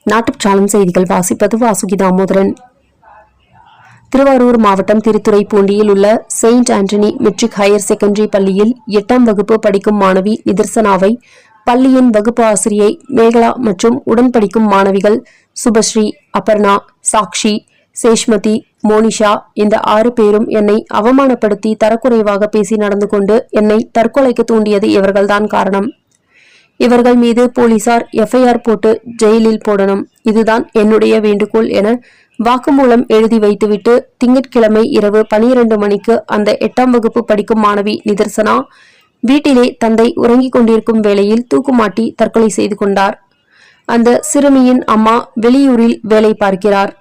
நாட்டுச்சாளம் செய்திகள் வாசிப்பது வாசுகி தாமோதரன். திருவாரூர் மாவட்டம் திருத்துறைப்பூண்டியில் உள்ள saint Antony matric higher secondary பள்ளியில் 8ஆம் வகுப்பு படிக்கும் மாணவி நிதர்சனாவை பள்ளியின் வகுப்பு ஆசிரியை மேகலா மற்றும் உடன் படிக்கும் மாணவிகள் சுபஸ்ரீ, அபர்ணா, சாக்ஷி, சேஷ்மதி, மோனிஷா இந்த 6 பேரும் என்னை அவமானப்படுத்தி தரக்குறைவாக பேசி நடந்து கொண்டு என்னை தற்கொலைக்கு தூண்டியது இவர்கள்தான் காரணம். இவர்கள் மீது போலீசார் FIR போட்டு ஜெயிலில் போடணும், இதுதான் என்னுடைய வேண்டுகோள் என வாக்குமூலம் எழுதி வைத்துவிட்டு திங்கட்கிழமை இரவு 12 மணிக்கு அந்த 8ஆம் வகுப்பு படிக்கும் மாணவி நிதர்சனா வீட்டிலே தந்தை உறங்கிக் கொண்டிருக்கும் வேளையில் தூக்குமாட்டி தற்கொலை செய்து கொண்டார். அந்த சிறுமியின் அம்மா வெளியூரில் வேலை பார்க்கிறார்.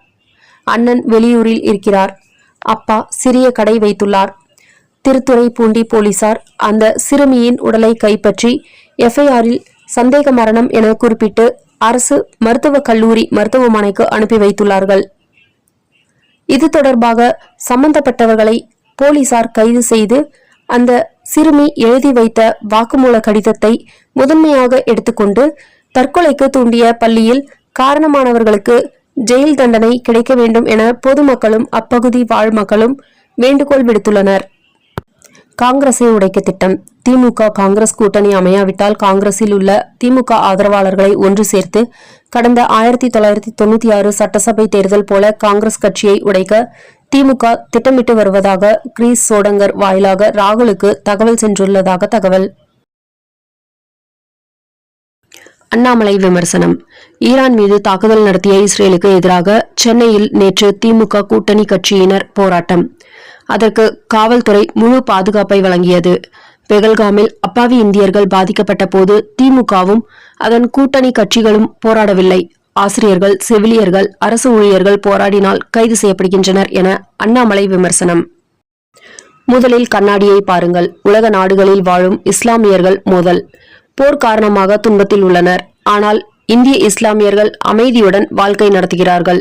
அண்ணன் வெளியூரில் இருக்கிறார். அப்பா சிறிய கடை வைத்துள்ளார். திருத்துறைப்பூண்டி போலீசார் அந்த சிறுமியின் உடலை கைப்பற்றி FIR-இல் சந்தேக மரணம் என குறிப்பிட்டு அரசு மருத்துவக் கல்லூரி மருத்துவமனைக்கு அனுப்பி வைத்துள்ளார்கள். இது தொடர்பாக சம்பந்தப்பட்டவர்களை போலீசார் கைது செய்து அந்த சிறுமி எழுதி வைத்த வாக்குமூல கடிதத்தை முதன்மையாக எடுத்துக்கொண்டு தற்கொலைக்கு தூண்டிய பள்ளியில் காரணமானவர்களுக்கு ஜெயில் தண்டனை கிடைக்க வேண்டும் என பொதுமக்களும் அப்பகுதி வாழ் மக்களும் வேண்டுகோள் விடுத்துள்ளனர். காங்கிரஸை உடைக்க திட்டம். திமுக காங்கிரஸ் கூட்டணி அமையாவிட்டால் காங்கிரஸில் உள்ள திமுக ஆதரவாளர்களை ஒன்று சேர்த்து கடந்த 1996 சட்டசபை தேர்தல் போல காங்கிரஸ் கட்சியை உடைக்க திமுக திட்டமிட்டு வருவதாக கிரீஸ் சோடங்கர் வாயிலாக ராகுலுக்கு தகவல் சென்றுள்ளதாக தகவல். அண்ணாமலை விமர்சனம். ஈரான் மீது தாக்குதல் நடத்திய இஸ்ரேலுக்கு எதிராக சென்னையில் நேற்று திமுக கூட்டணி கட்சியினர் போராட்டம். அதற்கு காவல்துறை முழு பாதுகாப்பை வழங்கியது. பெகல்காமில் அப்பாவி இந்தியர்கள் பாதிக்கப்பட்ட போது திமுகவும் அதன் கூட்டணி கட்சிகளும் போராடவில்லை. ஆசிரியர்கள், செவிலியர்கள், அரசு ஊழியர்கள் போராடினால் கைது செய்யப்படுகின்றனர் என அண்ணாமலை விமர்சனம். முதலில் கண்ணாடியை பாருங்கள். உலக நாடுகளில் வாழும் இஸ்லாமியர்கள் மோதல், போர் காரணமாக துன்பத்தில் உள்ளனர். ஆனால் இந்திய இஸ்லாமியர்கள் அமைதியுடன் வாழ்க்கை நடத்துகிறார்கள்.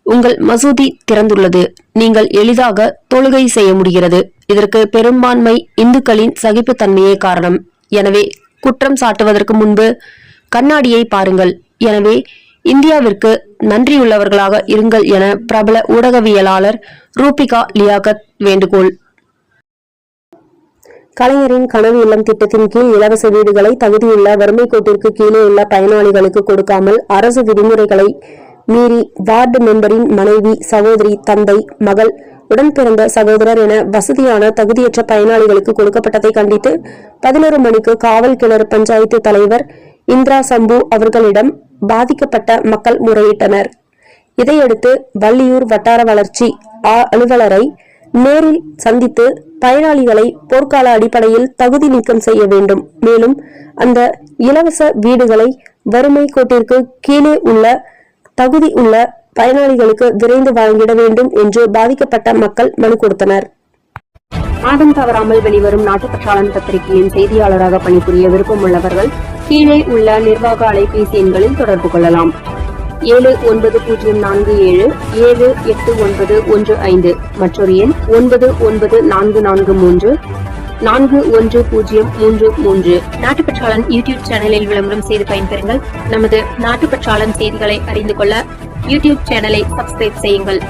உங்கள் மசூதி திறந்துள்ளது. நீங்கள் எளிதாக தொழுகை செய்ய முடிகிறது. இதற்கு பெரும்பான்மை இந்துக்களின் சகிப்புத்தன்மையே காரணம். எனவே குற்றம் சாட்டுவதற்கு முன்பு கண்ணாடியை பாருங்கள். எனவே இந்தியாவிற்கு நன்றியுள்ளவர்களாக இருங்கள் என பிரபல ஊடகவியலாளர் ரூபிகா லியாகத் வேண்டுகோள். கலைஞரின் கனவு இல்லம் திட்டத்தின் கீழ் இலவச வீடுகளை தகுதியுள்ள வறுமை கோட்டிற்கு கீழே உள்ள பயனாளிகளுக்கு கொடுக்காமல் அரசு விதிமுறைகளை மீறி வார்டு மெம்பரின் மனைவி, சகோதரி, தந்தை, மகள், உடன் பிறந்த சகோதரர் என வசதியான தகுதியற்ற பயனாளிகளுக்கு கொடுக்கப்பட்டதை கண்டித்து 11 மணிக்கு காவல் கிணறு பஞ்சாயத்து தலைவர் இந்திரா சம்பு அவர்களிடம் பாதிக்கப்பட்ட மக்கள் முறையிட்டனர். இதையடுத்து வள்ளியூர் வட்டார வளர்ச்சி அலுவலரை நேரில் சந்தித்து பயனாளிகளை போர்க்கால அடிப்படையில் தகுதி நீக்கம் செய்ய வேண்டும். மேலும் அந்த இலவச வீடுகளை வறுமை கோட்டிற்கு கீழே உள்ள தகுதி உள்ள பயனாளிகளுக்கு விரைந்து வழங்கிட வேண்டும் என்று பாதிக்கப்பட்ட மக்கள் மனு கொடுத்தனர். மாதம் தவறாமல் வெளிவரும் நாட்டுப்பற்றாளன் பத்திரிகையின் செய்தியாளராக பணிபுரிய விருப்பம் உள்ளவர்கள் கீழே உள்ள நிர்வாக அலைபேசி எண்களில் தொடர்பு கொள்ளலாம். 7947789115 மற்றொரு எண் 9944341033. நாட்டுப்பற்றாளன் யூடியூப் சேனலில் விளம்பரம் செய்து பயன்பெறுங்கள். நமது நாட்டுப்பற்றாளன் செய்திகளை அறிந்து கொள்ள யூடியூப் சேனலை சப்ஸ்கிரைப் செய்யுங்கள்.